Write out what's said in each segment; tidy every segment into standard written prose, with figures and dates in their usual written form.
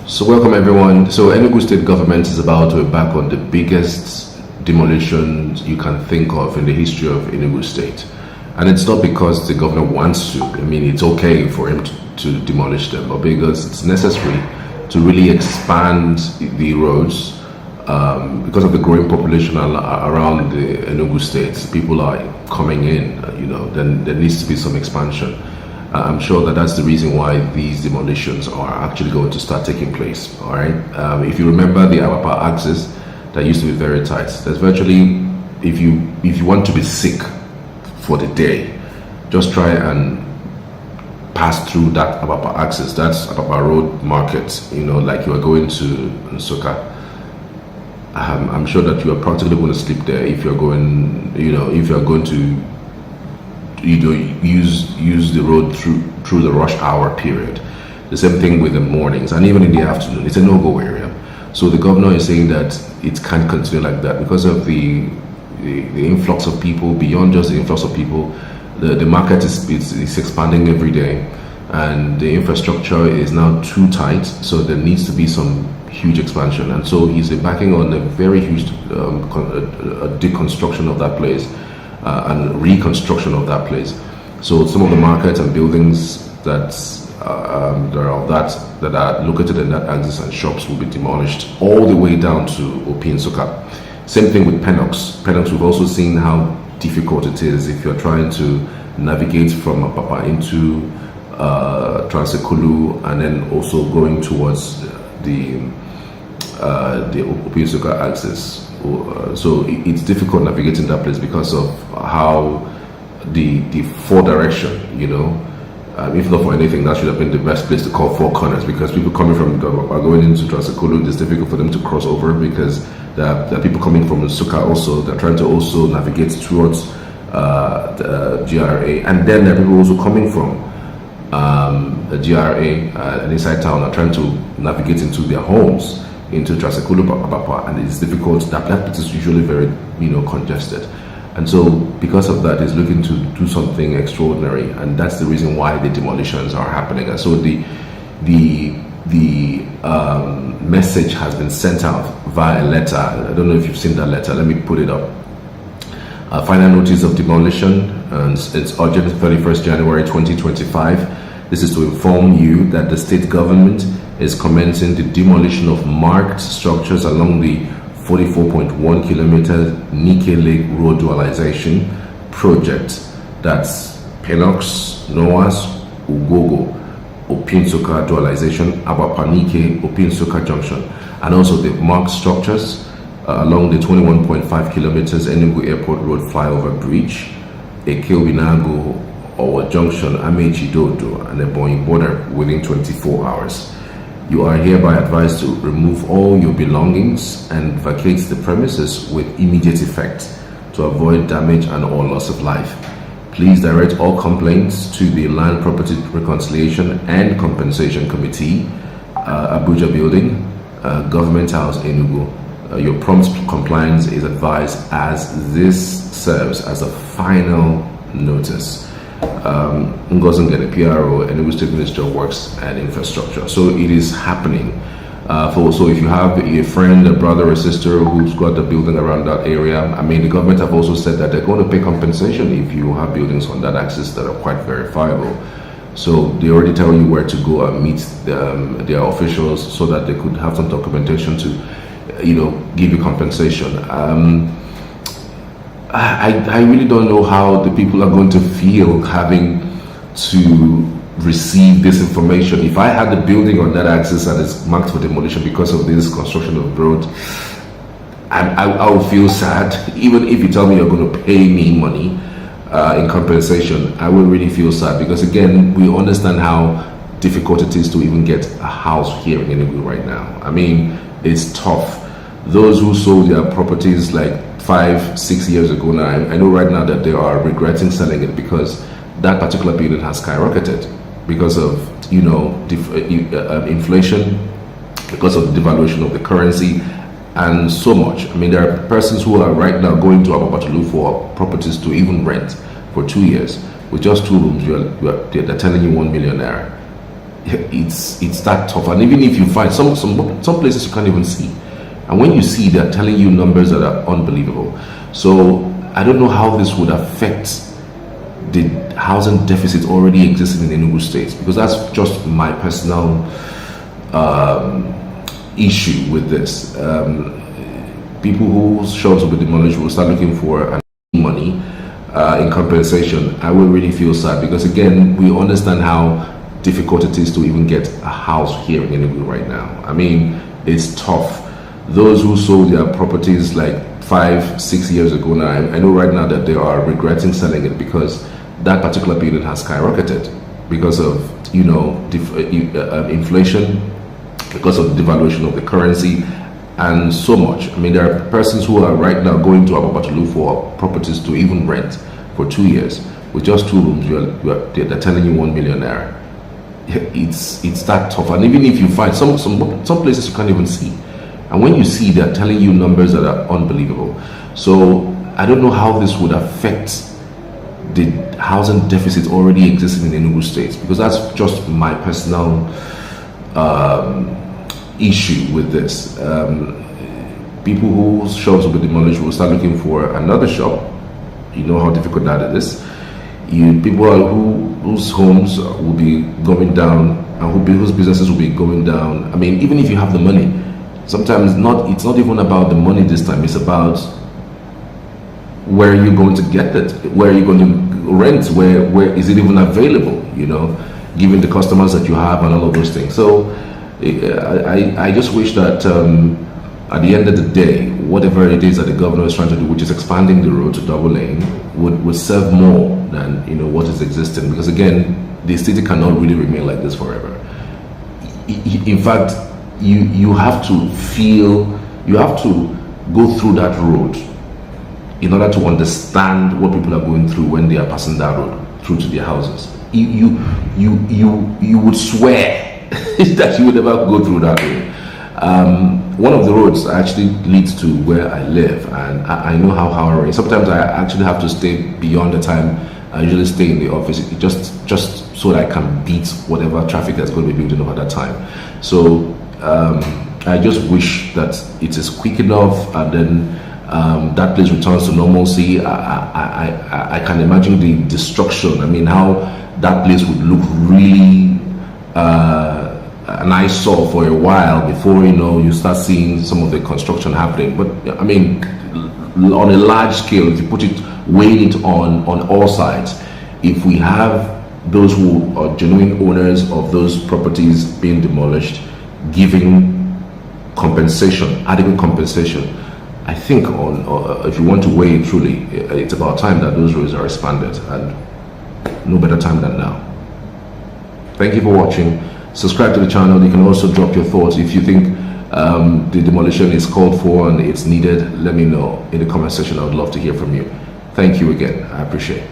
So welcome everyone. So Enugu State government is about to embark on the biggest demolitions you can think of in the history of Enugu State. And it's not because the governor wants to. I mean, it's okay for him to demolish them, but because it's necessary to really expand the roads because of the growing population around the Enugu State. People are coming in, then there needs to be some expansion. I'm sure that's the reason why these demolitions are actually going to start taking place. All right. If you remember the Abakpa axis that used to be very tight, there's virtually, if you want to be sick for the day, just try and pass through that Abakpa axis. That's Abakpa Road Market. Like you are going to Nsukka. I'm sure that you are practically going to sleep there if you're going. If you're going to use the road through the rush hour period. The same thing with the mornings and even in the afternoon. It's a no-go area. So the governor is saying that it can't continue like that because of the influx of people. Beyond just the influx of people, the market is expanding every day, and the infrastructure is now too tight. So there needs to be some huge expansion, and so he's embarking on a very huge deconstruction of that place. And reconstruction of that place. So some of the markets and buildings that are located in that axis and shops will be demolished all the way down to Opi Nsukka. Same thing with Penoks. Penoks, we've also seen how difficult it is if you're trying to navigate from Abakpa into Transekulu and then also going towards the Opi Nsukka axis. So it's difficult navigating that place because of how the four direction, if not for anything, that should have been the best place to call four corners, because people coming from are going into Transekulu, it's difficult for them to cross over because there are people coming from Nsukka also. They're trying to also navigate towards the GRA, and then there are people also coming from the GRA and inside town are trying to navigate into their homes, into Transekulu, Abakpa, and it's difficult. That place is usually very, congested, and so because of that, he's looking to do something extraordinary, and that's the reason why the demolitions are happening. And so the message has been sent out via a letter. I don't know if you've seen that letter. Let me put it up. Final notice of demolition, and it's urgent, 31st January 2025. This is to inform you that the state government is commencing the demolition of marked structures along the 44.1 kilometer Nike Lake Road dualization project. That's Penoks, Noas, Ugogo, Opi Nsukka dualization, Abakpa Nike, Opi Nsukka junction, and also the marked structures along the 21.5 kilometers Enugu Airport Road flyover bridge, Enugu or junction Amechi Dodo and the Ebonyi border within 24 hours. You are hereby advised to remove all your belongings and vacate the premises with immediate effect to avoid damage and or loss of life. Please direct all complaints to the Land Property Reconciliation and Compensation Committee, Abuja Building, Government House, Enugu. Your prompt compliance is advised, as this serves as a final notice. Ngozungene PRO, Enugu State Ministry of Works and Infrastructure. So it is happening. So if you have a friend, a brother, or sister who's got a building around that area, the government have also said that they're going to pay compensation if you have buildings on that axis that are quite verifiable. So they already tell you where to go and meet their officials so that they could have some documentation to, give you compensation. I really don't know how the people are going to feel having to receive this information. If I had a building on that axis and it's marked for demolition because of this construction of the road, I would feel sad. Even if you tell me you're going to pay me money in compensation, I will really feel sad, because again, we understand how difficult it is to even get a house here in Enugu right now. It's tough. Those who sold their properties like 5-6 years ago now, I know right now that they are regretting selling it because that particular building has skyrocketed because of inflation, because of the devaluation of the currency, and so much. There are persons who are right now going to Abakpa to look for properties to even rent for 2 years with just 2 rooms. They're telling you 1 million naira. it's that tough. And even if you find some places you can't even see, and when you see, they're telling you numbers that are unbelievable. So I don't know how this would affect the housing deficit already existing in Enugu State, because that's just my personal issue with this. People whose shops will be demolished will start looking for money in compensation. I will really feel sad, because again, we understand how difficult it is to even get a house here in Enugu right now. I mean, it's tough. Those who sold their properties like 5-6 years ago now, I know right now that they are regretting selling it, because that particular building has skyrocketed because of inflation, because of the devaluation of the currency, and so much. I mean, there are persons who are right now going to Abakpa to look for properties to even rent for 2 years with just 2 rooms. They're telling you 1 million naira. It's that tough. And even if you find some places you can't even see, and when you see, they're telling you numbers that are unbelievable. So I don't know how this would affect the housing deficit already existing in Enugu State, because that's just my personal issue with this. People whose shops will be demolished will start looking for another shop. You know how difficult that is. People whose homes will be going down, and whose businesses will be going down. I mean, even if you have the money, sometimes it's not even about the money this time. It's about where are you going to get it? Where are you going to rent? Where is it even available? Given the customers that you have and all of those things. So I just wish that at the end of the day, whatever it is that the governor is trying to do, which is expanding the road to double lane, would serve more than what is existing. Because again, the city cannot really remain like this forever. In fact, you have to go through that road in order to understand what people are going through when they are passing that road through to their houses. You would swear that you would never go through that road. One of the roads actually leads to where I live, and I know how harrowing. Sometimes I actually have to stay beyond the time I usually stay in the office, just so that I can beat whatever traffic that's going to be building up at that time. So I just wish that it is quick enough, and then that place returns to normalcy. I can imagine the destruction. I mean, how that place would look really an eyesore for a while before you start seeing some of the construction happening. But I mean, on a large scale, if you put it, weighing it on all sides, if we have those who are genuine owners of those properties being demolished giving compensation, adequate compensation, I think if you want to weigh it truly, it's about time that those roads are expanded, and no better time than now. Thank you for watching. Subscribe to the channel. You can also drop your thoughts. If you think the demolition is called for and it's needed, let me know in the comment section. I would love to hear from you. Thank you again. I appreciate it.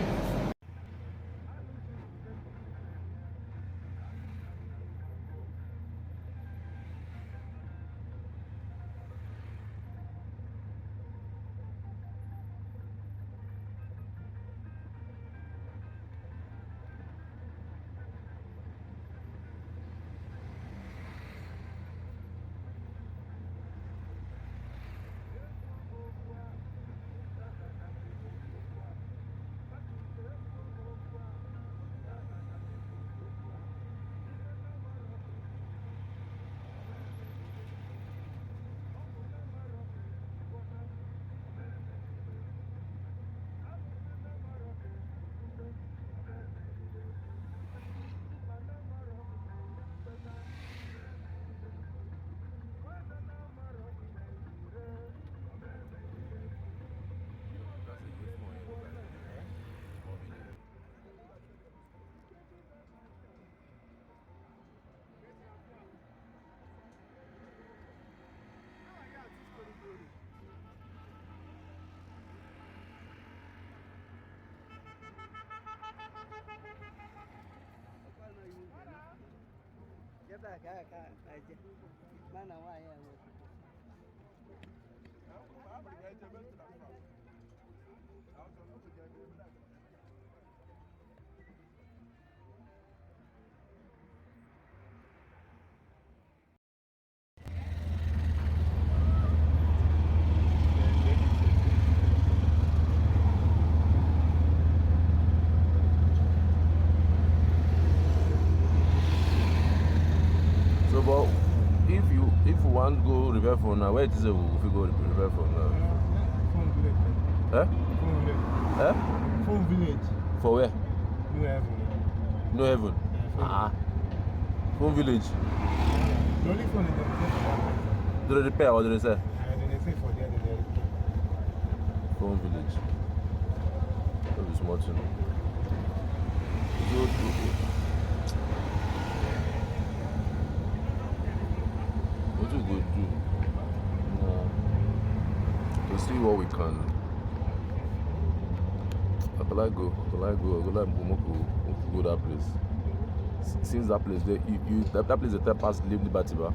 So, but if you want to go repair phone now, where it is if you go repair phone now? Phone village. Eh? Phone village. Eh? Phone village. For where? No heaven. No heaven. Yeah, phone village. the only phone is the Do they repair or do they sell? they say for there, they repair. Phone village. That is smart to know. Good. What you go do? To see what we can. I go that place. Since that place, that place is the third pass leave Liberty, ba?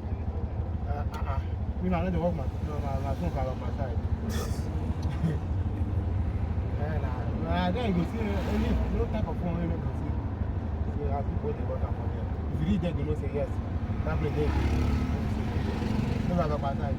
You know, I know the workman. No, my phone on my side. Then you go see any no type of phone you go see. So you have people they work for there. If you read them, they know say yes. That place there. No, on my side.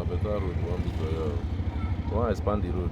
Better road, one expand the road.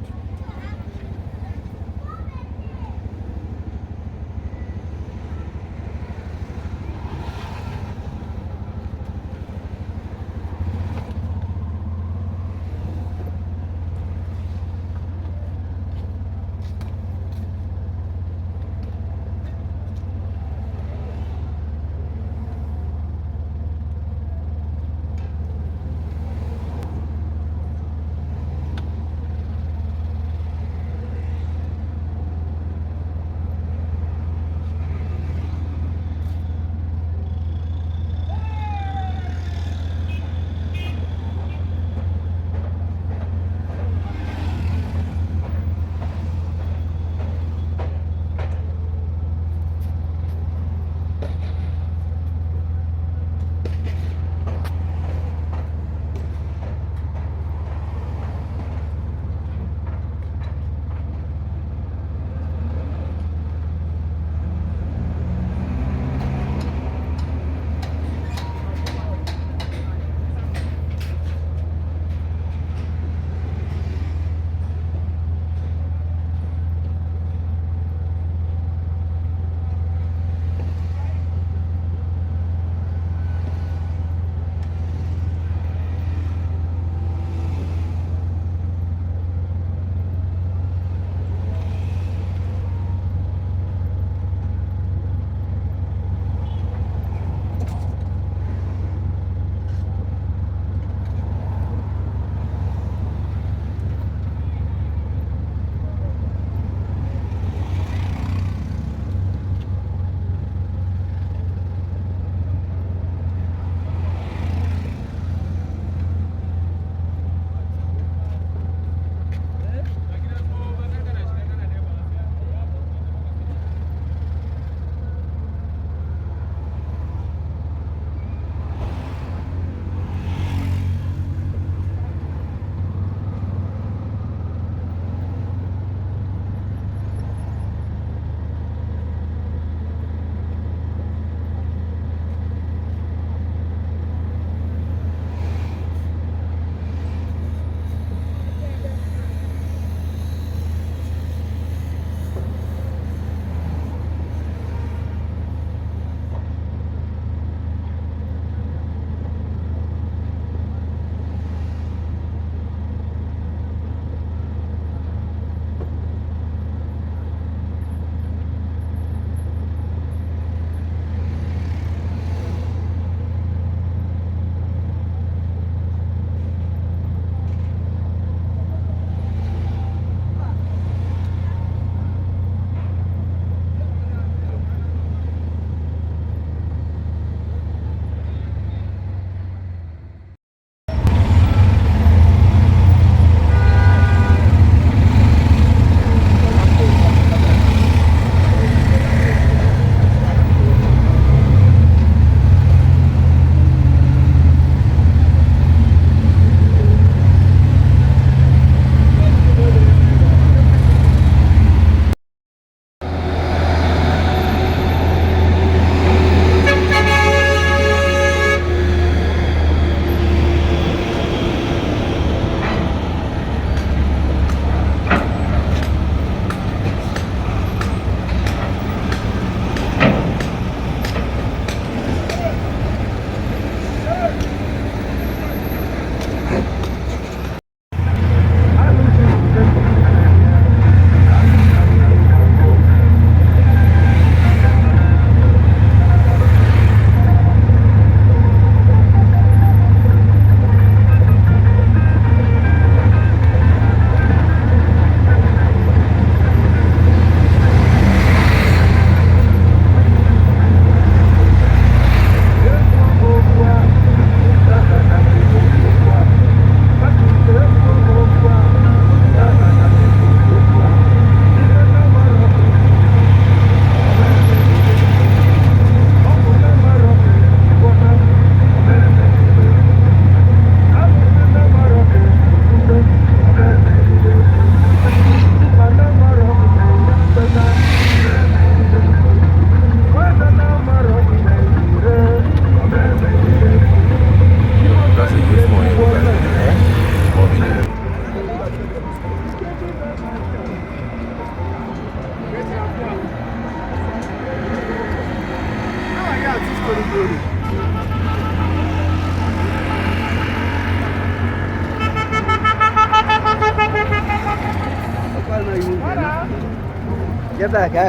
Jeba ka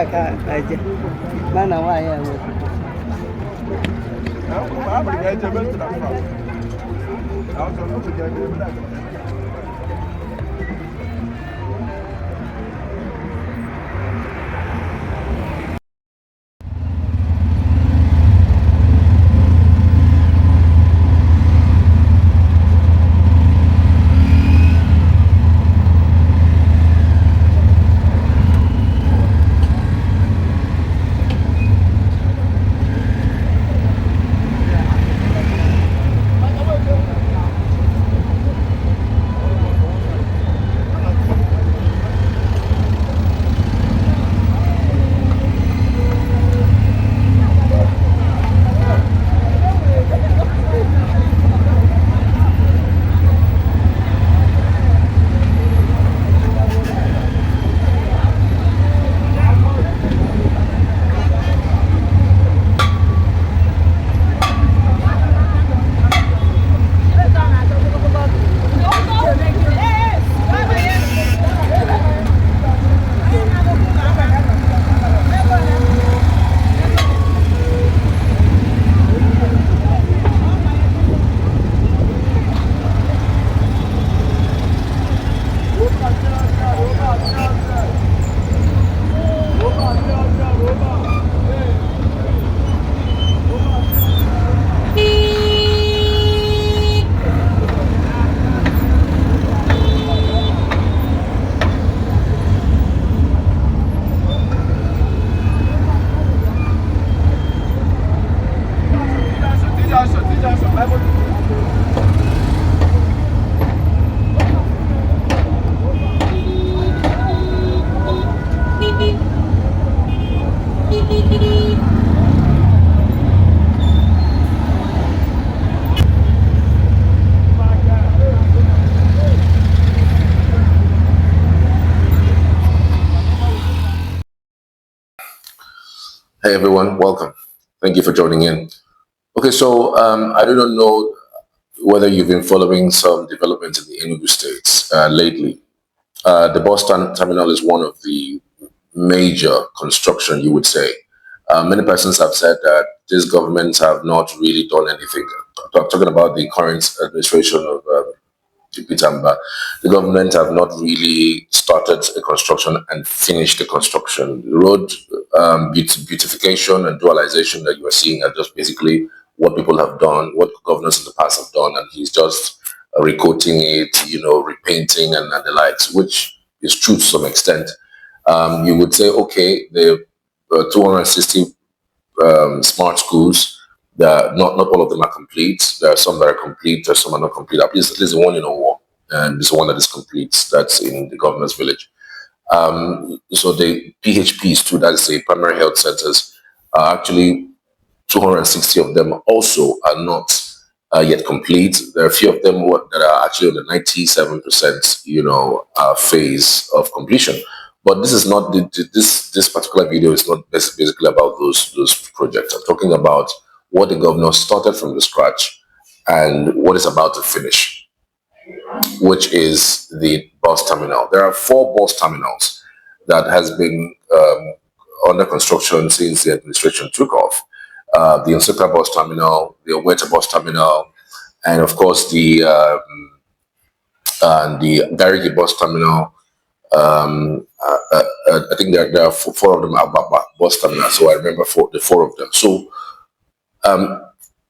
aje. Mana wa ya wo. Hey everyone, welcome. Thank you for joining in. Okay, so I do not know whether you've been following some developments in the Enugu States lately. The bus terminal is one of the major construction, you would say. Many persons have said that these governments have not really done anything. I'm talking about the current administration of Pitamba. The government have not really started the construction and finished the construction. The road beautification and dualization that you are seeing are just basically what people have done, what governors in the past have done, and he's just recoating it, repainting and the likes, which is true to some extent. You would say, okay, the 260 smart schools. Not all of them are complete. There are some that are complete. There are some are not complete. At least the one in Owo, and this one that is complete. That's in the governor's village. So the PHPs too. That's the primary health centers. Are actually 260 of them also are not yet complete. There are a few of them that are actually on the 97%, phase of completion. But this is not this particular video is not basically about those projects. I'm talking about what the governor started from the scratch and what is about to finish, which is the bus terminal. There are 4 bus terminals that has been under construction since the administration took off. The Nsukka bus terminal, the Oweta bus terminal, and of course the Garigi bus terminal. I think there are 4 of them Abakpa bus terminal. So I remember the 4 of them. So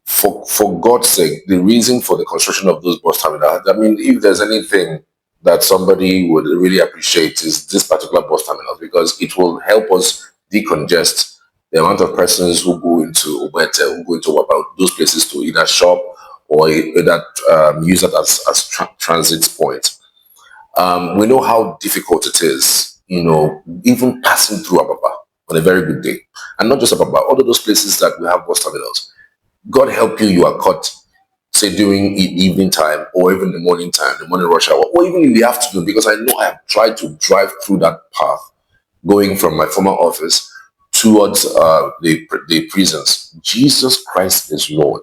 for God's sake, the reason for the construction of those bus terminals, I mean, if there's anything that somebody would really appreciate is this particular bus terminal, because it will help us decongest the amount of persons who go into Ubete, who go into about those places to either shop or either use it as transit point. We know how difficult it is, even passing through Abakpa on a very good day. And not just Abakpa, all of those places that we have bus terminals. God help you, you are caught, say during evening time or even the morning time, the morning rush hour, or even in the afternoon, because I know I have tried to drive through that path going from my former office towards the prisons. Jesus Christ is Lord.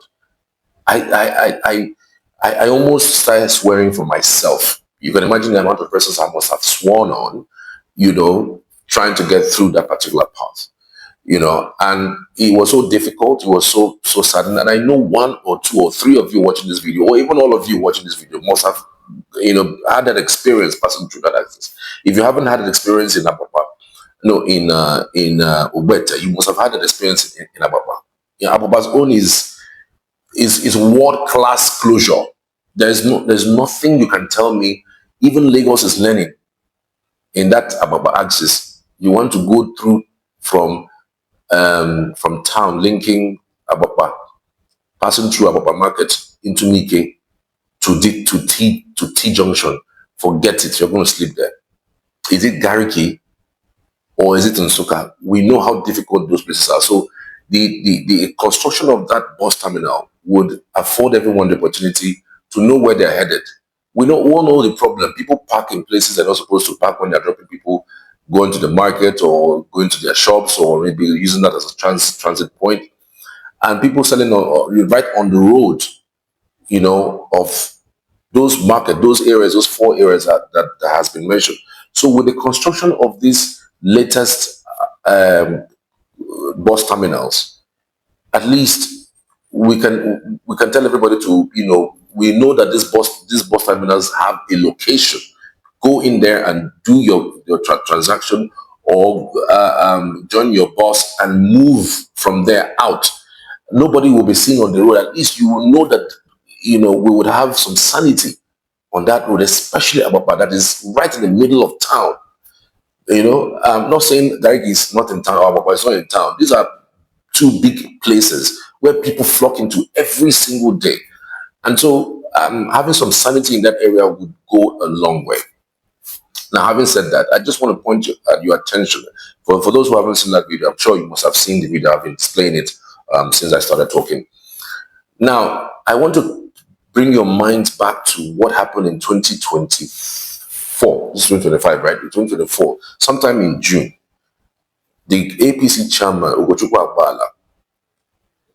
I almost started swearing for myself. You can imagine the amount of persons I must have sworn on, trying to get through that particular path. You know, and it was so difficult, it was so sudden. And I know 1 or 2 or 3 of you watching this video, or even all of you watching this video, must have, you know, had that experience passing through that access. If you haven't had an experience in Abakpa, no, in Ubeta, you must have had an experience in Abakpa. You know, Abakpa's own is world-class closure. There's nothing you can tell me. Even Lagos is learning in that Abakpa axis. You want to go through from town, linking Abakpa, passing through Abakpa Market into Nike to T-Junction. Forget it. You're going to sleep there. Is it Gariki or is it Nsukka? We know how difficult those places are. So the construction of that bus terminal would afford everyone the opportunity to know where they're headed. We all know the problem. People park in places they're not supposed to park when they're dropping people going to the market or going to their shops, or maybe using that as a transit point. And people selling right on the road, you know, of those market, those areas, those 4 areas that has been mentioned. So with the construction of these latest bus terminals, at least we can tell everybody to, you know, we know that these bus terminals have a location. Go in there and do your transaction, or join your bus and move from there out. Nobody will be seen on the road. At least you will know that, you know, we would have some sanity on that road, especially Abakpa, that is right in the middle of town. You know, I'm not saying Gariki is not in town, or Abakpa is not in town. These are 2 big places where people flock into every single day. And so having some sanity in that area would go a long way. Now, having said that, I just want to point your attention. For those who haven't seen that video, I'm sure you must have seen the video. I've been explaining it since I started talking. Now, I want to bring your minds back to what happened in 2024. This is 2025, right? In 2024, sometime in June, the APC chairman, Abakpa,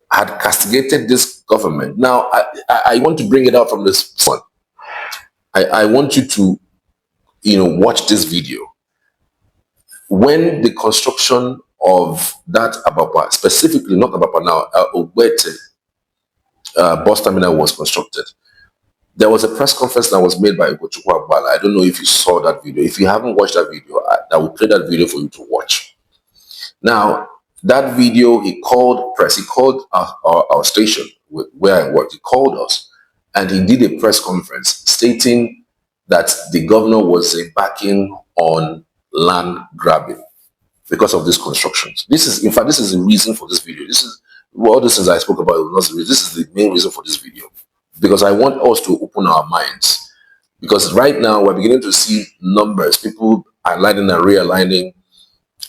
had castigated this government. Now, I want to bring it out from this one. I want you to, you know, watch this video. When the construction of that Abakpa, specifically not Abakpa now, Ubeta bus terminal was constructed, there was a press conference that was made by Abakpa. I don't know if you saw that video. If you haven't watched that video, I will play that video for you to watch. Now, that video, he called press, he called our station where I worked, he called us, and he did a press conference stating that the governor was embarking on land grabbing because of these constructions. This is, in fact, this is the reason for this video. This is all the things I spoke about. This is the main reason for this video, because I want us to open our minds. Because right now we're beginning to see numbers, people aligning and realigning,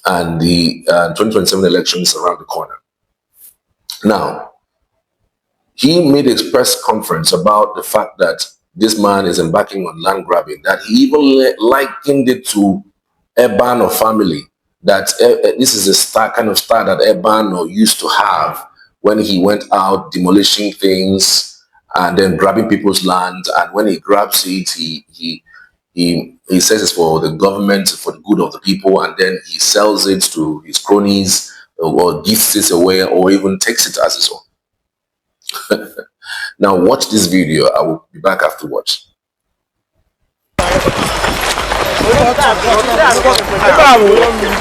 and the 2027 elections around the corner. Now, he made a press conference about the fact that this man is embarking on land grabbing, that he even likened it to Ebano family, that this is a kind of style that Ebano used to have when he went out demolishing things and then grabbing people's land. And when he grabs it, he says it's for the government, for the good of the people, and then he sells it to his cronies, or gifts it away, or even takes it as his own. Now watch this video. I will be back afterwards.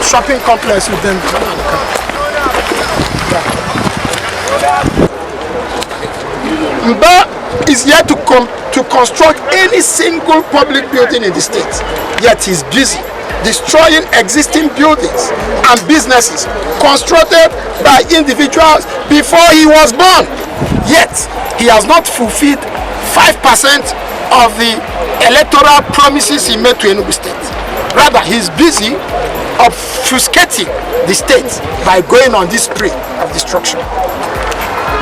Shopping complex with them. Mba is yet to construct any single public building in the state. Yet he's busy destroying existing buildings and businesses constructed by individuals before he was born. Yet he has not fulfilled 5% of the electoral promises he made to Enugu State. Rather, he's busy obfuscating the state by going on this spree of destruction.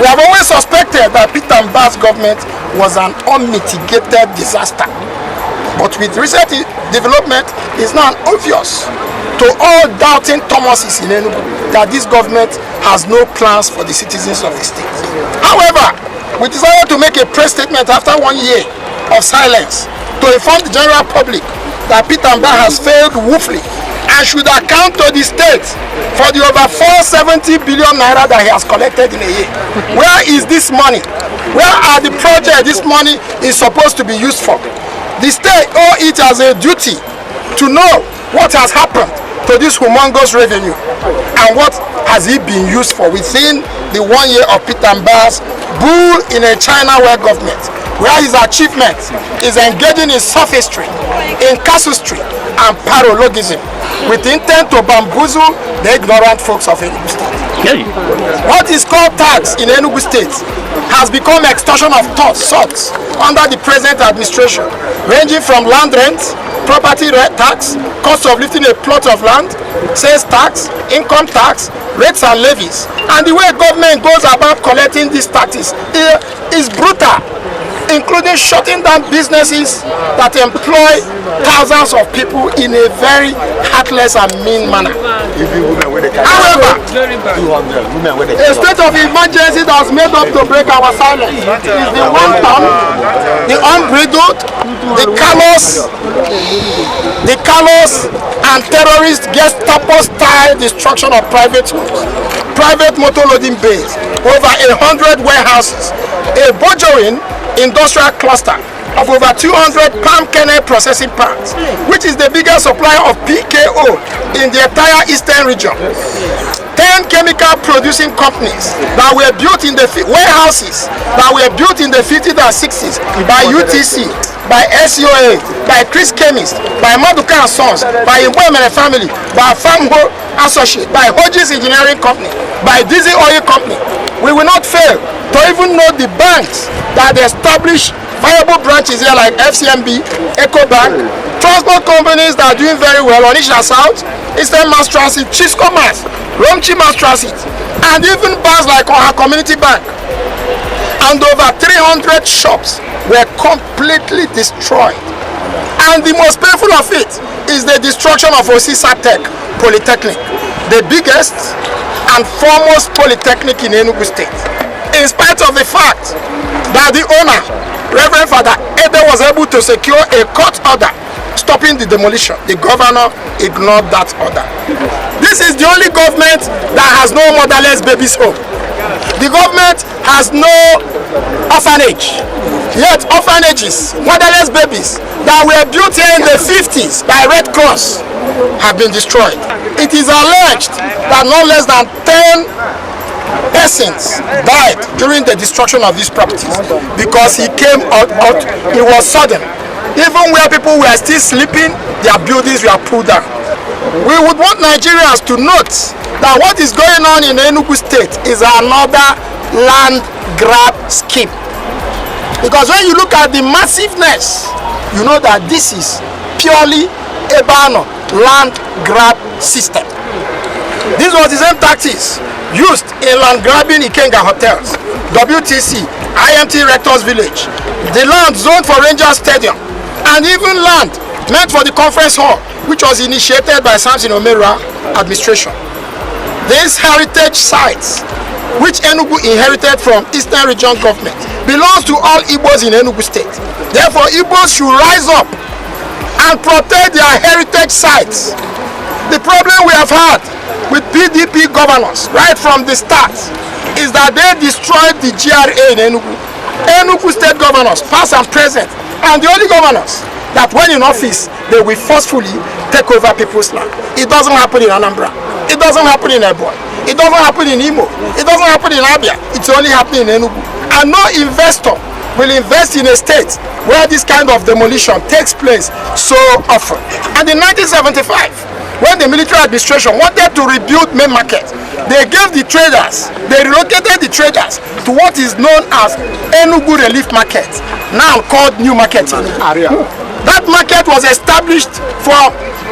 We have always suspected that Peter Mba's government was an unmitigated disaster. But with recent development, it's now obvious to all doubting Thomases in Enugu that this government has no plans for the citizens of the state. However, we decided to make a press statement after 1 year of silence to inform the general public that Peter Mba has failed woefully and should account to the state for the over 470 billion naira that he has collected in a year. Where is this money? Where are the projects this money is supposed to be used for? The state owe it as a duty to know what has happened to this humongous revenue and what has it been used for within the 1 year of Peter Mbah's bull in a China-ware government, where his achievement is engaging in sophistry, in casuistry and paralogism with intent to bamboozle the ignorant folks of Enugu State. What is called tax in Enugu State has become extortion of sorts under the present administration, ranging from land rent, property tax, cost of lifting a plot of land, sales tax, income tax, rates and levies. And the way government goes about collecting these taxes is brutal, including shutting down businesses that employ thousands of people in a very heartless and mean manner. However, a state of emergency that was made up to break our silence is the wanton, the unbridled, the callous and terrorist Gestapo-style destruction of private homes, private motor loading bays, over 100 warehouses, a burgeoning industrial cluster of over 200 palm kernel processing plants, which is the biggest supplier of PKO in the entire eastern region. 10 chemical producing companies that were built in the warehouses that were built in the 50s and 60s by UTC, by SUA, by Chris Chemist, by Maduka and Sons, by Imboemene family, by Famho Associate, by Hodges Engineering Company, by Dizzy Oil Company. We will not fail to even know the banks that established viable branches here like FCMB, EcoBank, transport companies that are doing very well, Onisha South, Eastern Mass Transit, Chisco Mass, Romchi Mass Transit, and even banks like our Community Bank. And over 300 shops were completely destroyed. And the most painful of it is the destruction of Osisa Tech Polytechnic, the biggest and foremost polytechnic in Enugu State. In spite of the fact that the owner, Reverend Father Ede, was able to secure a court order stopping the demolition, the governor ignored that order. This is the only government that has no motherless babies home. The government has no orphanage. Yet orphanages, motherless babies that were built here in the 50s by Red Cross have been destroyed. It is alleged that no less than 10 persons died during the destruction of these properties because he came out, it was sudden. Even where people were still sleeping, their buildings were pulled down. We would want Nigerians to note that what is going on in Enugu State is another land grab scheme. Because when you look at the massiveness, you know that this is purely a land grab system. This was the same tactics used in land grabbing Ikenga hotels, WTC, IMT Rectors Village, the land zoned for Rangers Stadium, and even land meant for the conference hall, which was initiated by Samson Omera administration. These heritage sites, which Enugu inherited from Eastern Region government, belongs to all Igbos in Enugu State. Therefore, Igbos should rise up and protect their heritage sites. The problem we have had with PDP governors right from the start is that they destroyed the GRA in Enugu. Enugu State governors, past and present, and the only governors that when in office, they will forcefully take over people's land. It doesn't happen in Anambra. It doesn't happen in Ebonyi. It doesn't happen in Imo. It doesn't happen in Abia. It's only happening in Enugu. And no investor will invest in a state where this kind of demolition takes place so often. And in 1975, when the military administration wanted to rebuild main market, they gave the traders, they relocated the traders to what is known as Enugu Relief Market, now called New Market area. That market was established for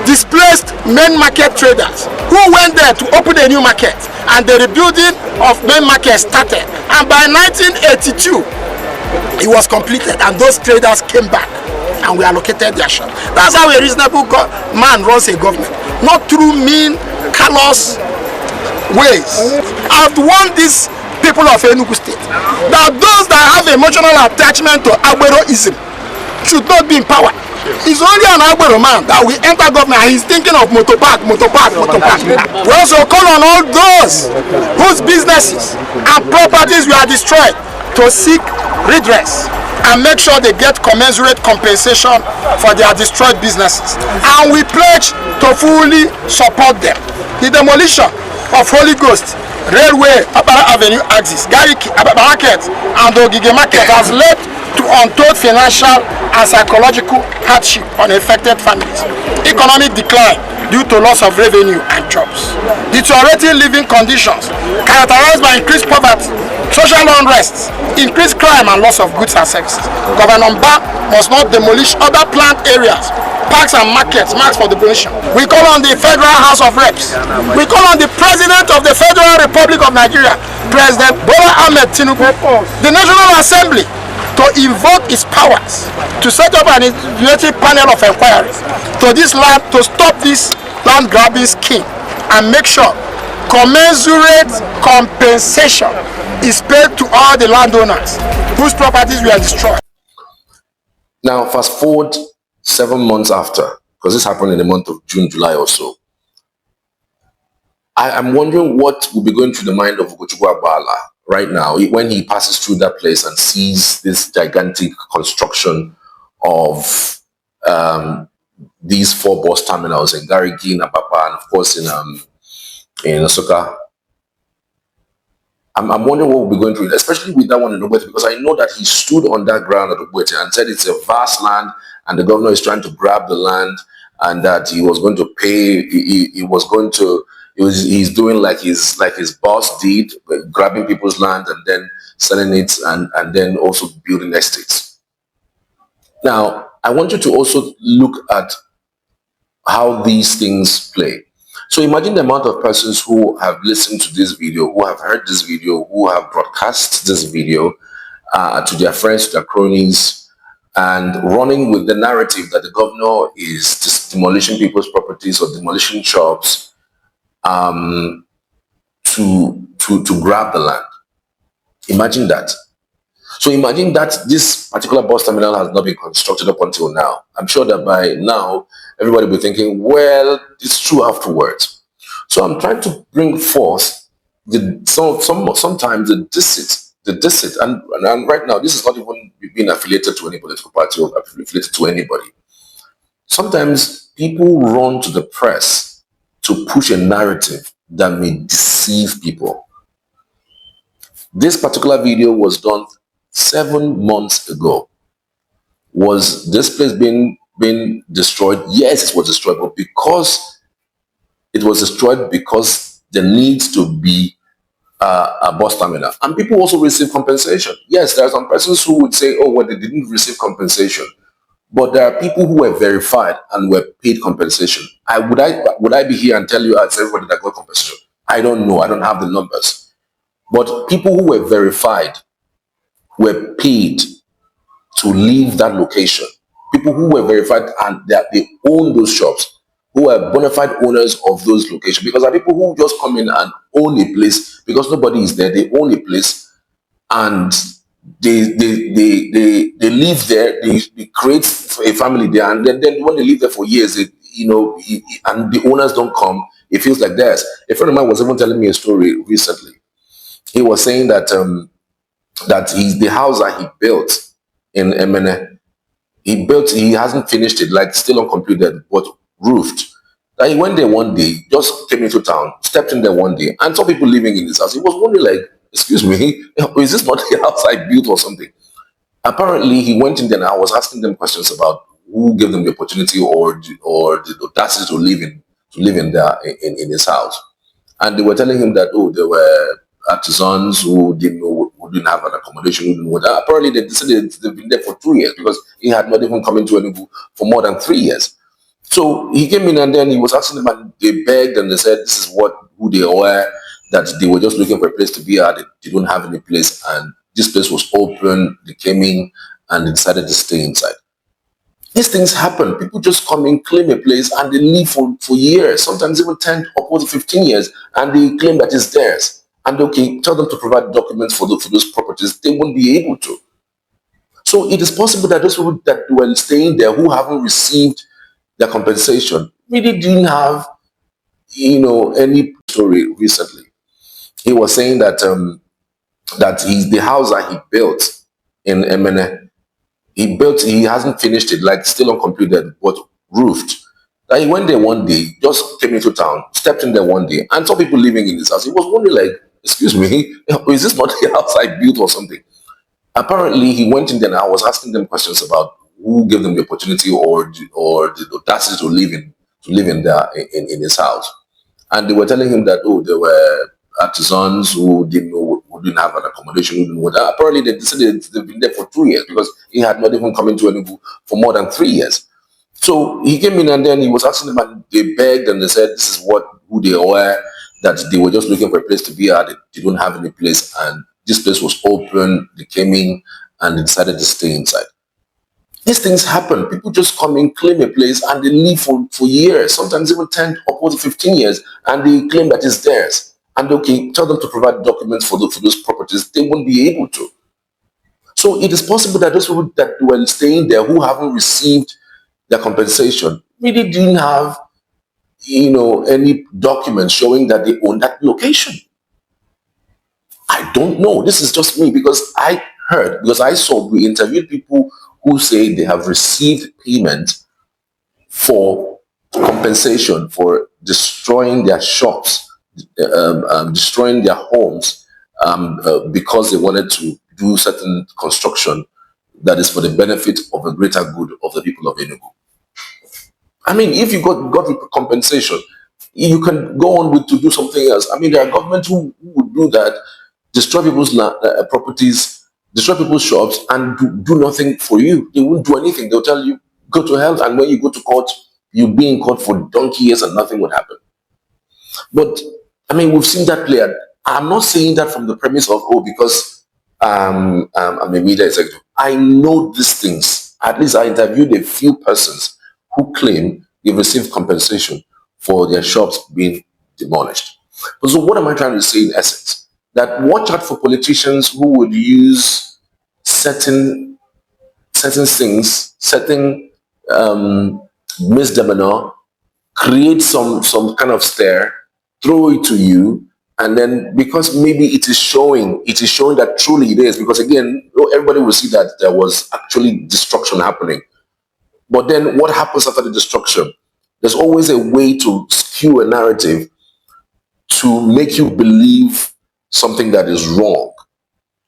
displaced main market traders who went there to open a new market, and the rebuilding of main market started. And by 1982, it was completed, and those traders came back and we allocated their shop. That's how a reasonable man runs a government, not through mean, callous ways. I've warned these people of Enugu State that those that have emotional attachment to Agberoism should not be in power. It's only an Agbero man that will enter government and he's thinking of motopark. We also call on all those whose businesses and properties were destroyed to seek redress and make sure they get commensurate compensation for their destroyed businesses. And we pledge to fully support them. The demolition of Holy Ghost Railway, Abara Avenue axis, Gariki, Abakpa Market, and Ogige Market has led to untold financial and psychological hardship on affected families, economic decline due to loss of revenue and jobs, deteriorating living conditions characterized by increased poverty, social unrest, increased crime and loss of goods and services. Governor Mba must not demolish other planned areas, parks and markets marked for demolition. We call on the Federal House of Reps. We call on the President of the Federal Republic of Nigeria, President Bola Ahmed Tinubu, the National Assembly, to invoke its powers to set up an investigative panel of inquiry to this land, to stop this land grabbing scheme and make sure commensurate compensation is paid to all the landowners whose properties were destroyed. Now, fast forward 7 months after, because this happened in the month of June, July or so. I'm wondering what will be going through the mind of Ugochukwu Agbala right now when he passes through that place and sees this gigantic construction of these 4 bus terminals in Gariki, in Abakpa, and of course in Nsukka. I'm wondering what we'll be going through, especially with that one in Ogbete, because I know that he stood on that ground at Ogbete and said it's a vast land and the governor is trying to grab the land and that he was going to pay, he's doing like his boss did, grabbing people's land and then selling it and then also building estates. Now, I want you to also look at how these things play. So imagine the amount of persons who have listened to this video, who have heard this video, who have broadcast this video to their friends, to their cronies, and running with the narrative that the governor is just demolishing people's properties or demolishing shops to grab the land. Imagine that. So imagine that this particular bus terminal has not been constructed up until now. I'm sure that by now, everybody will be thinking, well, it's true afterwards. So I'm trying to bring forth sometimes the deceit. And right now, this is not even being affiliated to any political party or affiliated to anybody. Sometimes people run to the press to push a narrative that may deceive people. This particular video was done 7 months ago. Was this place being destroyed? Yes, it was destroyed, but because it was destroyed because there needs to be a bus terminal. And people also receive compensation. Yes, there are some persons who would say, oh, well, they didn't receive compensation. But there are people who were verified and were paid compensation. Would I be here and tell you as everybody that got compensation? I don't know. I don't have the numbers. But people who were verified were paid to leave that location. People who were verified and that they own those shops, who are bona fide owners of those locations. Because there are people who just come in and own a place because nobody is there. They own a place and they live there. They create a family there, and then when they live there for years, and the owners don't come, it feels like theirs. A friend of mine was even telling me a story recently. He was saying that the house that he built in Emene, he hasn't finished it, like still uncompleted, but roofed. That he went there one day, just came into town, stepped in there one day, and saw people living in his house. He was wondering, like, excuse me, is this not the house I built or something? Apparently, he went in there and I was asking them questions about who gave them the opportunity or the audacity to live in his house. And they were telling him that, oh, there were artisans who didn't have an accommodation, who didn't know that. Apparently, they decided they've been there for 2 years because he had not even come into Enugu for more than 3 years. So he came in and then he was asking them, and they begged and they said this is who they were, that they were just looking for a place to be at. They don't have any place, and this place was open. They came in and they decided to stay inside. These things happen. People just come in, claim a place, and they live for years, sometimes even 10 or 15 years, and they claim that it's theirs. And okay, tell them to provide documents for those properties. They won't be able to. So it is possible that those people that were staying there who haven't received their compensation really didn't have, any story recently. He was saying that the house that he built in Emene, he hasn't finished it, like still uncompleted, but roofed. That he went there one day, just came into town, stepped in there one day, and saw people living in his house. He was wondering, like, excuse me, is this not the house I built or something? Apparently, he went in there and I was asking them questions about who gave them the opportunity or the audacity to live in his house. And they were telling him that, oh, there were artisans who didn't know, who didn't have an accommodation, who didn't know that. Apparently, they decided they've been there for 2 years because he had not even come into Enugu for more than 3 years. So he came in and then he was asking them, and they begged and they said this is who they were, that they were just looking for a place to be at. They don't have any place, and this place was open. They came in and they decided to stay inside. These things happen. People just come in, claim a place, and they live for years, sometimes even 10 or 15 years, and they claim that it's theirs. And okay, tell them to provide documents for those properties. They won't be able to. So it is possible that those people that were staying there who haven't received their compensation really didn't have, any documents showing that they own that location. I don't know. This is just me because we interviewed people who say they have received payment for compensation for destroying their shops, destroying their homes, because they wanted to do certain construction that is for the benefit of the greater good of the people of Enugu. I mean, if you got compensation, you can go on to do something else. I mean, there are governments who would do that, destroy people's properties, destroy people's shops, and do nothing for you. They won't do anything. They'll tell you, go to hell, and when you go to court, you'll be in court for donkey years and nothing would happen. But, I mean, we've seen that play. I'm not saying that from the premise of, because I'm a media executive. I know these things. At least I interviewed a few persons who claim they've received compensation for their shops being demolished. So what am I trying to say in essence? That watch out for politicians who would use certain things, certain misdemeanor, create some kind of stare, throw it to you, and then because maybe it is showing that truly it is, because again, everybody will see that there was actually destruction happening. But then what happens after the destruction? There's always a way to skew a narrative to make you believe something that is wrong,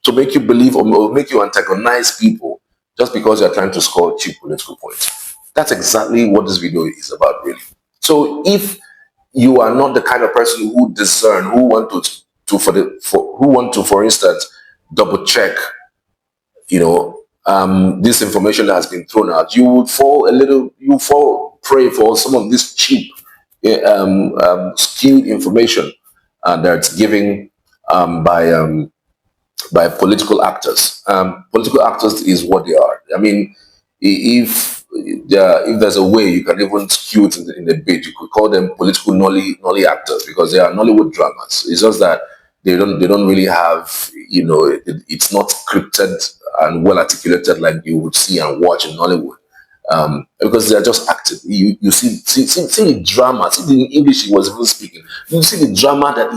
to make you believe or make you antagonize people just because you're trying to score cheap political points. That's exactly what this video is about, really. So if you are not the kind of person who discern, who want to, for instance, double check, this information that has been thrown out, you would fall prey for some of this cheap, skewed information that's given by political actors. Political actors is what they are. I mean, if there's a way you can even skew it in a bit, you could call them political nolly actors, because they are Nollywood dramas. It's just that they don't really have, it's not scripted and well articulated like you would see and watch in Nollywood, because they're just acting. You see the drama. See the English he was even speaking. You see the drama that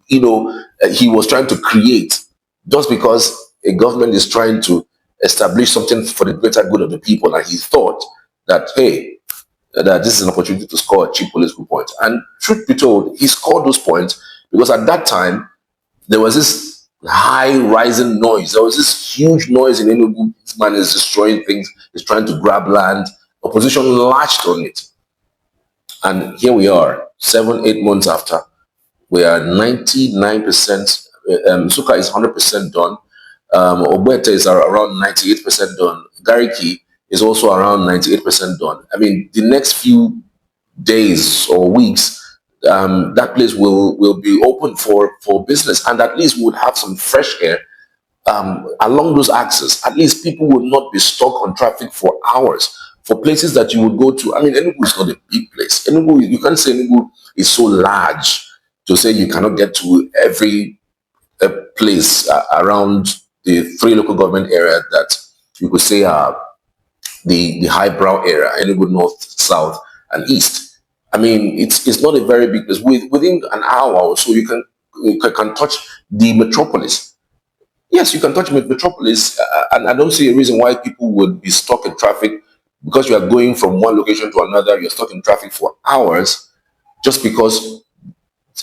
he was trying to create, just because a government is trying to establish something for the greater good of the people, and he thought that, hey, that this is an opportunity to score a cheap political point. And truth be told, he scored those points because at that time there was this high rising noise. There was this huge noise in Enugu. This man is destroying things. He's trying to grab land. Opposition latched on it. And here we are, 7-8 months after. We are 99%. Nsukka is 100% done. Obete is around 98% done. Gariki is also around 98% done. I mean, the next few days or weeks, that place will be open for business, and at least we would have some fresh air along those axes. At least people would not be stuck on traffic for hours for places that you would go to. I mean, Enugu is not a big place. Enugu, you can't say Enugu is so large to say you cannot get to every place around the 3 local government areas that you could say the highbrow area, Enugu North, South, and East. I mean, it's not a very big place. Within an hour or so, you can touch the metropolis. Yes, you can touch metropolis, and I don't see a reason why people would be stuck in traffic because you are going from one location to another. You're stuck in traffic for hours just because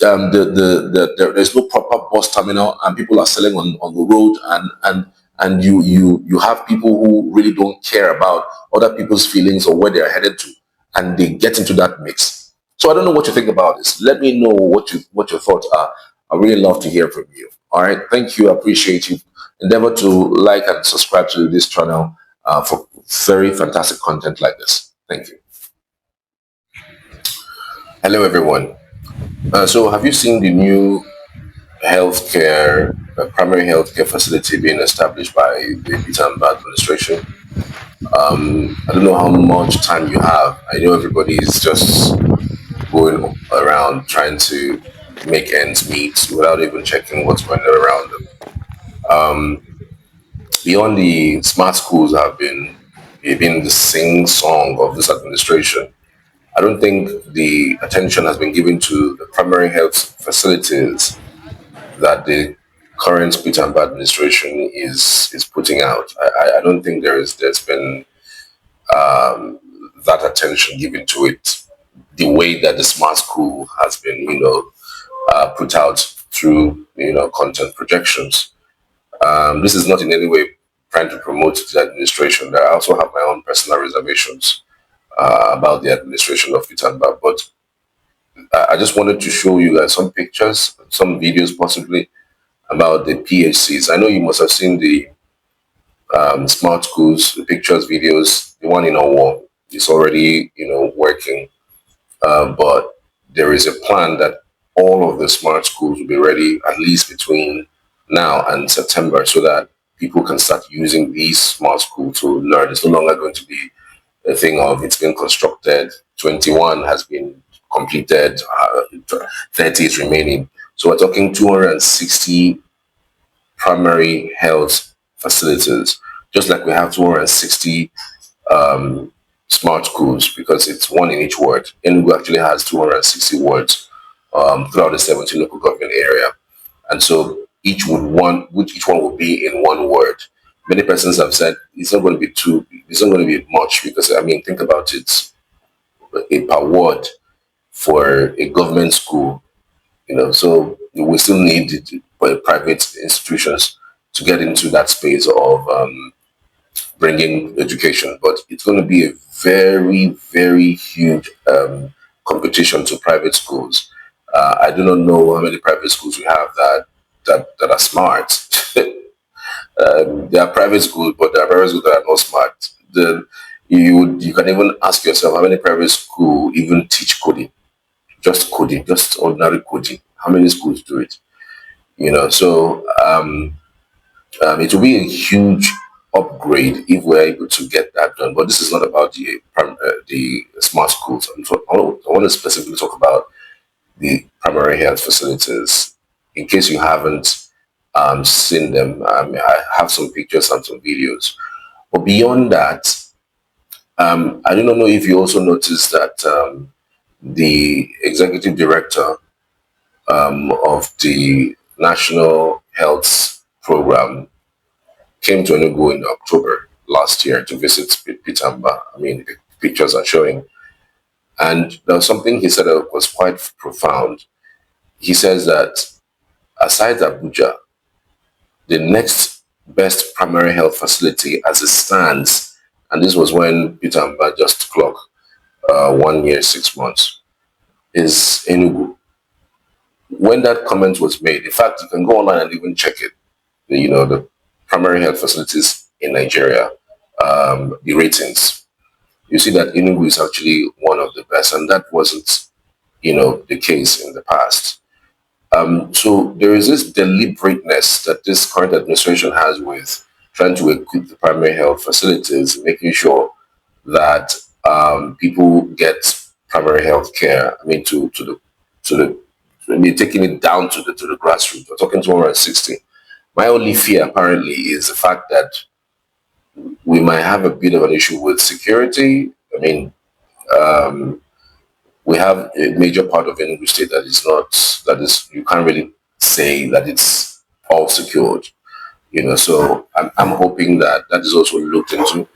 there's no proper bus terminal and people are selling on the road, and you have people who really don't care about other people's feelings or where they're headed to, and they get into that mix. So I don't know what you think about this. Let me know what your thoughts are. I really love to hear from you. All right, thank you. I appreciate you. Endeavor to like and subscribe to this channel for very fantastic content like this. Thank you. Hello, everyone. So have you seen the new primary healthcare facility being established by the Pitamba administration? I don't know how much time you have. I know everybody is just going around trying to make ends meet without even checking what's going on around them. Beyond the smart schools have been the sing song of this administration, I don't think the attention has been given to the primary health facilities that the current Pitamba administration is putting out. I don't think there's been that attention given to it the way that the smart school has been, put out through, content projections. This is not in any way trying to promote the administration. I also have my own personal reservations about the administration of Pitamba, but I just wanted to show you guys some pictures, some videos possibly about the PHCs. I know you must have seen the smart schools, the pictures, videos. The one in Owo is already, working, but there is a plan that all of the smart schools will be ready at least between now and September, so that people can start using these smart schools to learn. It's no longer going to be a thing of it's been constructed, 21 has been completed, 30 is remaining. So we're talking 260 primary health facilities, just like we have 260 smart schools, because it's one in each ward. Enugu actually has 260 wards throughout the 17 local government area. And so each one would be in one word. Many persons have said it's not going to be much, because I mean, think about it, per ward for a government school, so we still need private institutions to get into that space of bringing education, but it's going to be a very, very huge competition to private schools. I do not know how many private schools we have that are smart. There are private schools, but there are private schools that are not smart. You can even ask yourself, how many private schools even teach coding? Just coding, just ordinary coding. How many schools do it? So it will be a huge upgrade if we're able to get that done. But this is not about the smart schools. I want to specifically talk about the primary health facilities. In case you haven't seen them, I have some pictures and some videos. But beyond that, I do not know if you also noticed that the executive director of the National Health Program came to Enugu in October last year to visit Pitamba. I mean, the pictures are showing. And there was something he said that was quite profound. He says that aside Abuja, the next best primary health facility as it stands, and this was when Pitamba just clocked 1 year, 6 months, is Enugu. When that comment was made, in fact, you can go online and even check it. The primary health facilities in Nigeria, the ratings. You see that Enugu is actually one of the best, and that wasn't, the case in the past. So there is this deliberateness that this current administration has with trying to equip the primary health facilities, making sure that people get primary health care. I mean, taking it down to the grassroots. We're talking 260. My only fear, apparently, is the fact that we might have a bit of an issue with security. I mean, we have a major part of Enugu State you can't really say that it's all secured, so I'm hoping that is also looked into.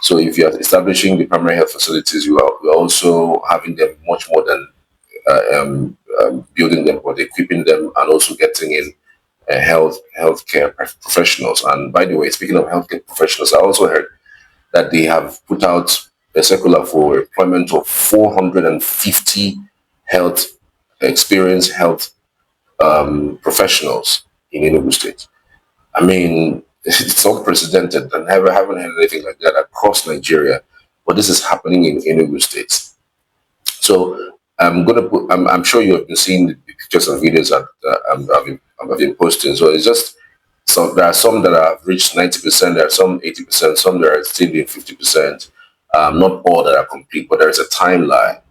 So if you're establishing the primary health facilities, we're also having them much more than building them, but equipping them and also getting in healthcare professionals. And by the way, speaking of healthcare professionals, I also heard that they have put out a circular for employment of 450 experienced health professionals in Enugu State. I mean, it's unprecedented, and haven't had anything like that across Nigeria, but this is happening in Enugu State. So I'm sure you have been seeing the pictures and videos that I've been posting. So it's just there are some that have reached 90%, there are some 80%, some that are still in 50%. Not all that are complete, but there is a timeline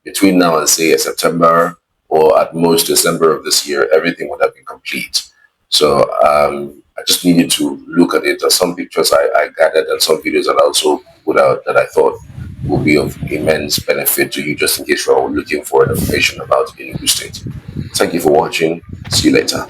between now and say September or at most December of this year. Everything would have been complete. So I just needed to look at it. There's some pictures I gathered and some videos that I also put out that I thought will be of immense benefit to you, just in case you're looking for information about Enugu State. Thank you for watching. See you later.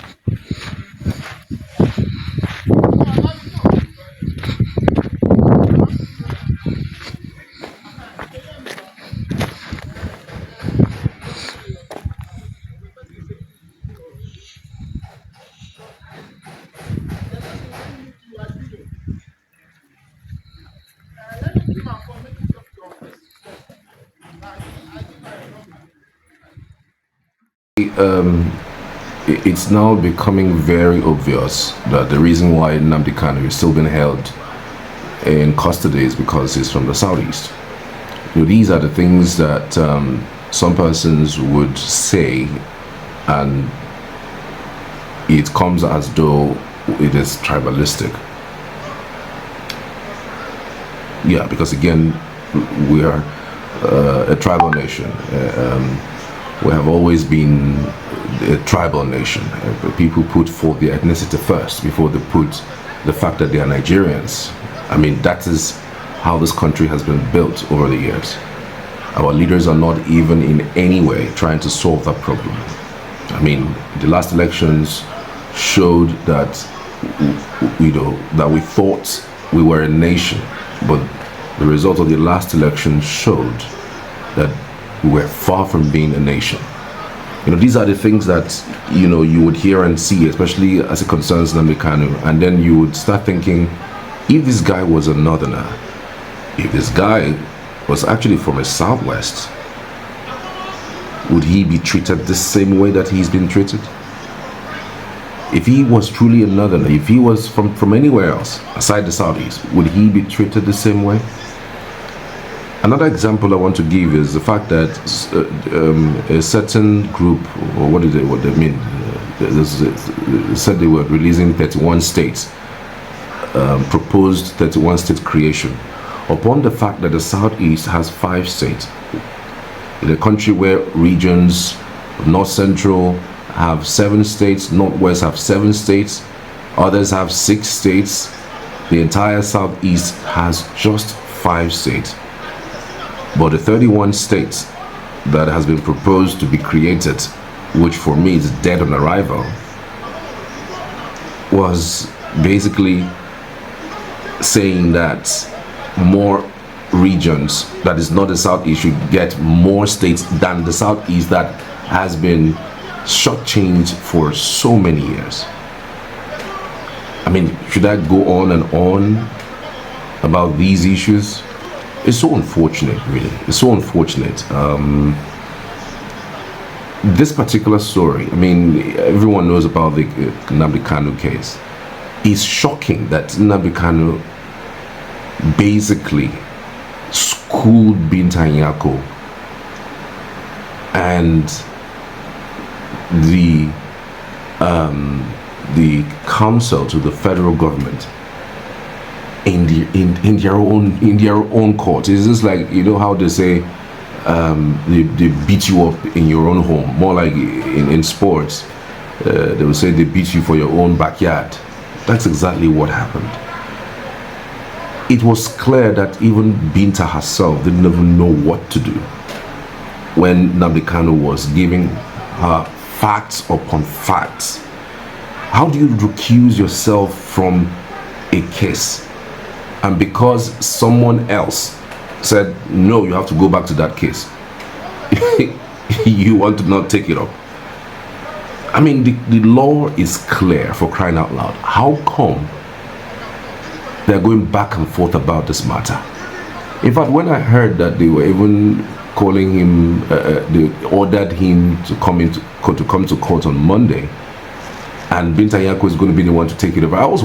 It's now becoming very obvious that the reason why Nnamdi Kanu is still being held in custody is because he's from the southeast. These are the things that some persons would say, and it comes as though it is tribalistic. Yeah, because again, we are a tribal nation. We have always been a tribal nation. People put forth their ethnicity first before they put the fact that they are Nigerians. I mean, that is how this country has been built over the years. Our leaders are not even in any way trying to solve that problem. I mean, the last elections showed that, that we thought we were a nation, but the result of the last election showed that we were far from being a nation. These are the things that, you would hear and see, especially as it concerns Nnamdi Kanu. And then you would start thinking, if this guy was a northerner, if this guy was actually from a southwest, would he be treated the same way that he's been treated? If he was truly a northerner, if he was from anywhere else aside the southeast, would he be treated the same way? Another example I want to give is the fact that a certain group, or what they mean, said they were releasing 31 states, proposed 31 state creation, upon the fact that the Southeast has 5 states. In a country where regions, North Central have 7 states, Northwest have 7 states, others have 6 states, the entire Southeast has just 5 states. But the 31 states that has been proposed to be created, which for me is dead on arrival, was basically saying that more regions that is not the Southeast should get more states than the Southeast that has been shortchanged for so many years. I mean, should I go on and on about these issues? It's so unfortunate, really. It's so unfortunate. This particular story, I mean, everyone knows about the Nnamdi Kanu case. It's shocking that Nnamdi Kanu basically schooled Binta Nyako and the counsel to the federal government in their own court. It's just like, how they say they beat you up in your own home. More like in sports, they will say they beat you for your own backyard. That's exactly what happened. it was clear that even Binta herself didn't even know what to do when Nnamdi Kanu was giving her facts upon facts. How do you recuse yourself from a case? And because someone else said, no, you have to go back to that case, you want to not take it up? I mean, the law is clear, for crying out loud. How come they're going back and forth about this matter? In fact, when I heard that they were even calling him, they ordered him to come to court on Monday, and Binta Nyako is going to be the one to take it over, I was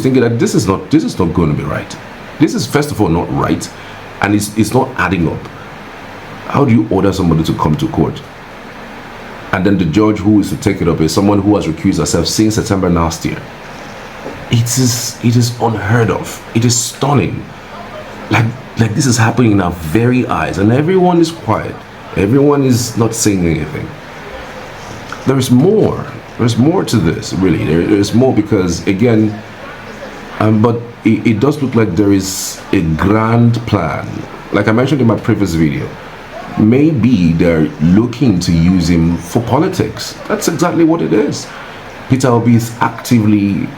thinking that this is not going to be right. This is, first of all, not right, and it's not adding up. How do you order somebody to come to court, and then the judge who is to take it up is someone who has recused herself since September last year? It is unheard of. It is stunning. Like this is happening in our very eyes, and everyone is quiet. Everyone is not saying anything. There is more. There's more to this, really. There's more, because again, but it does look like there is a grand plan. Like I mentioned in my previous video, maybe they're looking to use him for politics. That's exactly what it is. Peter Obi is actively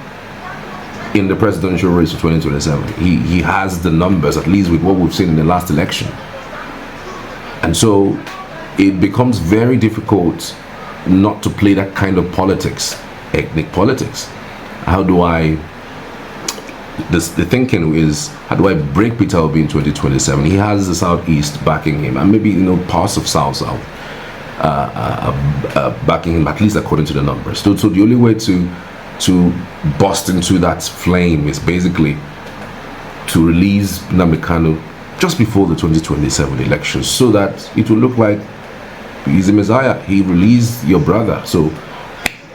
in the presidential race for 2027. He has the numbers, at least with what we've seen in the last election. And so it becomes very difficult not to play that kind of politics, ethnic politics. The thinking is, how do I break Peter Obi in 2027? He has the Southeast backing him, and maybe, parts of South backing him, at least according to the numbers. So the only way to bust into that flame is basically to release Nnamdi Kanu just before the 2027 elections, so that it will look like he's a messiah. He released your brother, so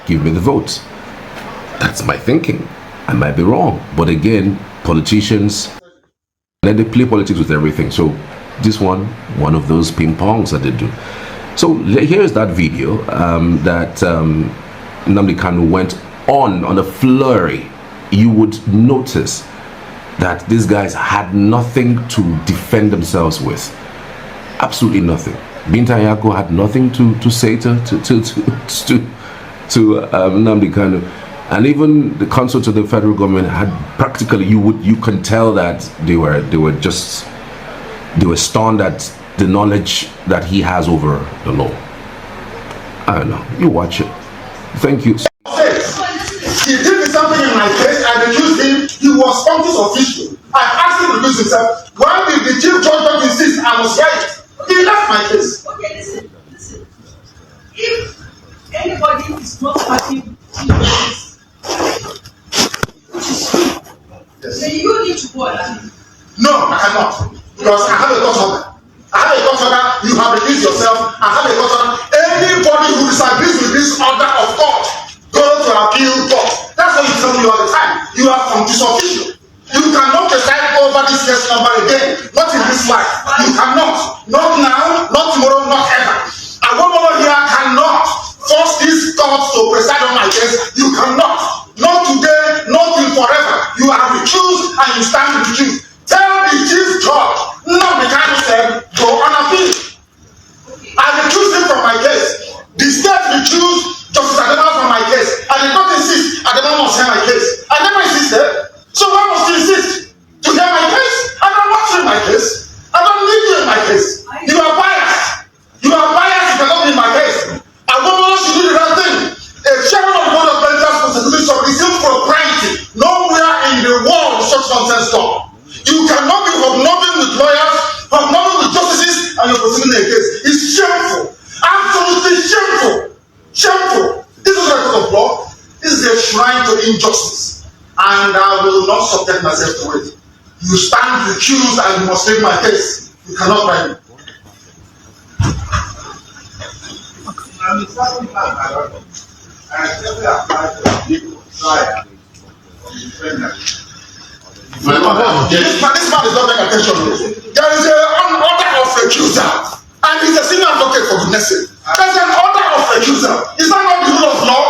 give me the votes. That's my thinking. I might be wrong, but again, politicians, then they play politics with everything. So this one of those ping pongs that they do. So here's that video that Nnamdi Kanu went on a flurry. You would notice that these guys had nothing to defend themselves with. Absolutely nothing. Binta Nyako had nothing to say to Nnamdi Kanu, and even the counsel to the federal government had practically, you can tell that they were stunned at the knowledge that he has over the law. I don't know. You watch it. Thank you. He did something in my case. I recused him. He was office official. I asked him to recuse himself. Why did the chief judge not insist I was right? He left my case. Okay, listen. If anybody is not happy with this, then you need to go and No, I cannot. Because I have a court order. You have recused yourself. I have a court order. Anybody who disagrees with this order of court, go to appeal court. That's what you tell me all the time. You are from official. You cannot preside over this case number again. Not in this life. You cannot. Not now, not tomorrow, not ever. A woman here cannot force this court to preside on my case. You cannot. Not today, not in forever. You are recused and you stand recused. Tell the chief judge, Nnamdi Kanu said, go on appeal. I recused him from my case. The state recused Justice Adema from my case. I did not insist Adema must hear my case. I never insisted. So why must you insist to hear my case? I don't want you in my case. I don't need you in my case. You are biased. You are biased. You cannot be in my case. A woman should do the right thing. A chairman of the board of managers responsibility should resume propriety. Nowhere in the world such nonsense talk. You cannot be hobnobbing with lawyers, hobnobbing with justices, and you're proceeding a case. It's shameful. Absolutely shameful. Shameful. This is a court of law. This is a shrine to injustice. And I will not subject myself to it. You stand recused and you must take my case. You cannot write me. This man is not paying attention. There is an order of recusal, and he's a senior advocate, for goodness sake. There's an order of recusal. Is that not the rule of law?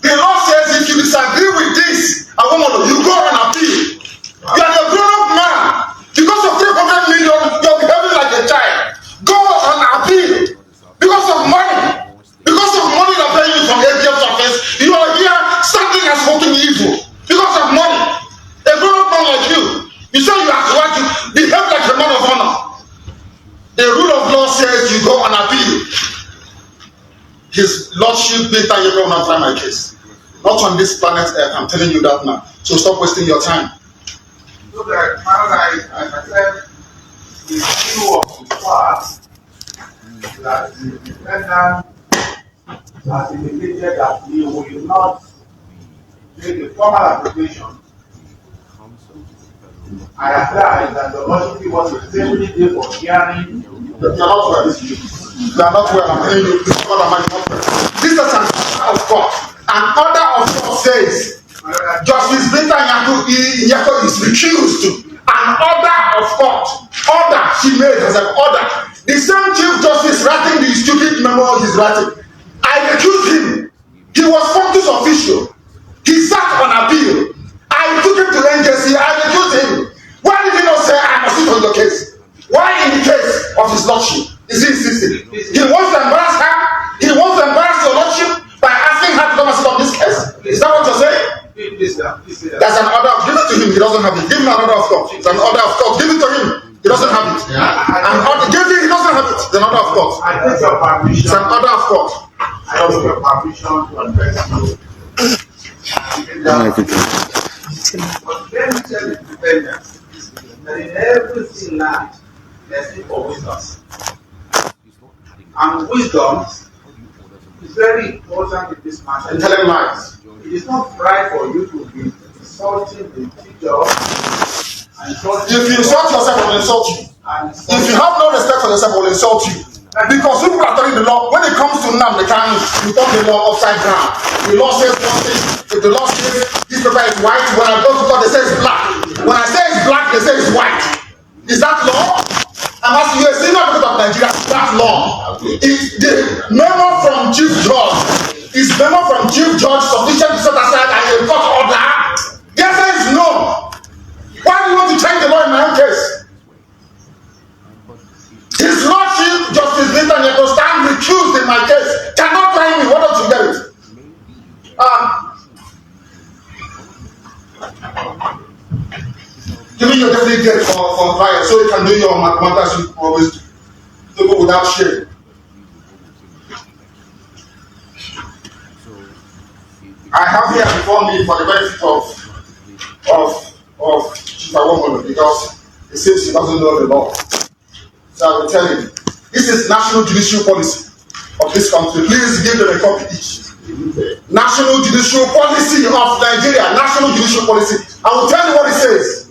The law says if you disagree with this, you go and appeal. You are a grown-up man. His Lordship Peter will not try my case. Not on this planet Earth, I'm telling you that now. So stop wasting your time. So that, as I said, the issue of the past, that the defendant has indicated that he will not make a formal application. I advise that the Lordship was a safety day for hearing. You are not well. You are not well. I'm telling you, this is not well. This is an order of God. An order of God says, Justice Peter Nyako is recused to. An order of God. Order she made as an order. The same Chief Justice writing the stupid memo he's writing. I recused him. He was functus official. He sat on appeal. I took him to NJC. I recused him. Why did he not say I must sit on your case? Why in the case of his lordship is he insisting? He wants to embarrass her. He wants to embarrass your lordship by asking her to come and sit on this case. Is that what you're saying? That's an order of give it to him. He doesn't have it. Give him an order of court. It's an order of court. Give it to him. He doesn't have it. Give it. He doesn't have it. It's an order of court. I take your permission. It's an order of court. I take your permission to address you. But let me tell the defendants that in everything life, there's need for wisdom. And wisdom is very important in this matter. And tell him lies. It is not right for you to be insulting the teacher. If you insult yourself, I will insult you. If you have no respect for yourself, I will insult you. Because people are telling the law, when it comes to Nam, they can you turn the law upside down. The law says one thing. If the law says this paper is white, when I go to court, they say it's black. When I say it's black, they say it's white. Is that law? I'm asking you, a senior advocate of Nigeria, is that law? Is the memo from Chief Judge, is memo from Chief Judge sufficient to set aside a court order? The answer is no. Why do you want to change the law in my own case? His Lordship, Justice Peter Nyako, stand recused in my case. Cannot try me. Why don't you get it? Giving you definitely get for trial so you can do your mathematics you always do. Go without shame. I have here before me for the benefit of Chief Awomono because it seems he doesn't know the law. So I will tell him, this is national judicial policy of this country. Please give them a copy each. National judicial policy of Nigeria, national judicial policy. I will tell you what it says.